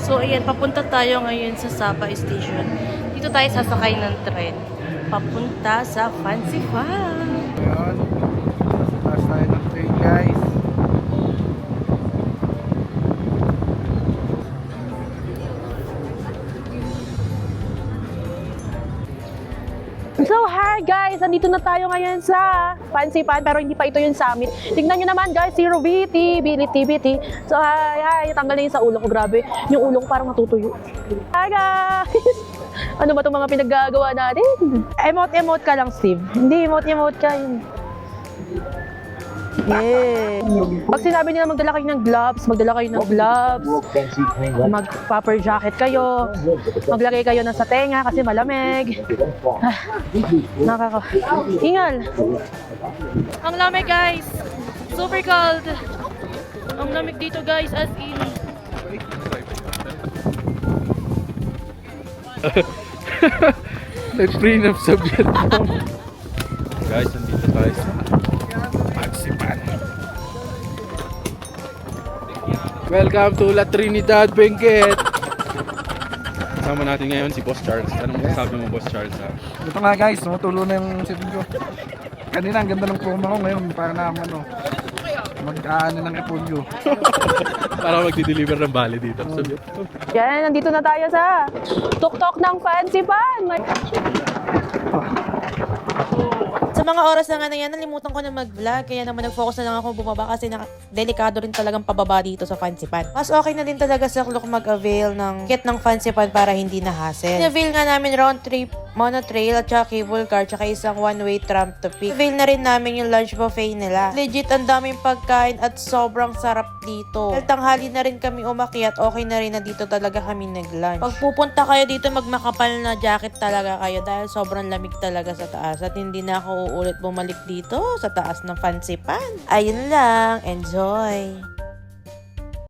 So, ayan, papunta tayo ngayon sa Sapa Station. Dito tayo sasakay ng tren. Papunta sa Fancy Fan. Ayan. Taas tayo ng train, guys. So hi guys, andito na tayo ngayon sa Fancy Fan, pero hindi pa ito yung summit. Tingnan nyo naman guys, zero BT. So hi, tanggal na yun sa ulo ko, grabe. Yung ulo ko parang natutuyo. Hi guys! Ano ba itong mga pinaggagawa natin? Emote ka lang, Steve. Hindi, emote ka yun. Yeah. Pag sinabi nila magdala kayo ng gloves, mag-popper jacket kayo, maglagay kayo ng sa tenga kasi malamig. Ingal. Ang lamig, guys. Super cold. Ang lamig dito, guys, as in. Let's train up sa Vietnam. Guys, nandito tayo sa Fancy Fan. Welcome to La Trinidad, Benguet. Kasama natin ngayon si Boss Charles. Anong masasabi mo, Boss Charles? Ha? Ito nga guys, tumutulo na yung sipin ko. Kanina ang ganda ng promo ko, ngayon para na mag-aano ng ipolyo. Para magdi-deliver ng bali dito sa Vietnam. Yan, nandito na tayo sa tuktok ng Fancy Fan. Sa mga oras na nga na yan, nalimutan ko na mag-vlog. Kaya naman nag-focus na lang ako bumaba kasi delikado rin talagang pababa dito sa Fancy Fan. Mas okay na din talaga sa Klook mag-avail ng kit ng Fancy Fan para hindi na hassle. In-avail nga namin round trip, monotrail at saka cable car tsaka isang one-way tram to pick. In-avail na rin namin yung lunch buffet nila. Legit ang daming pagkain at sobrang sarap dito. Dahil tanghali na rin kami umakyat, okay na rin na dito talaga kami nag-lunch. Pag pupunta kayo dito, magmakapal na jacket talaga kayo dahil sobrang lamig talaga sa taas at hindi na ako uulit bumalik dito sa taas ng Fancy Fan. Ayun lang, enjoy!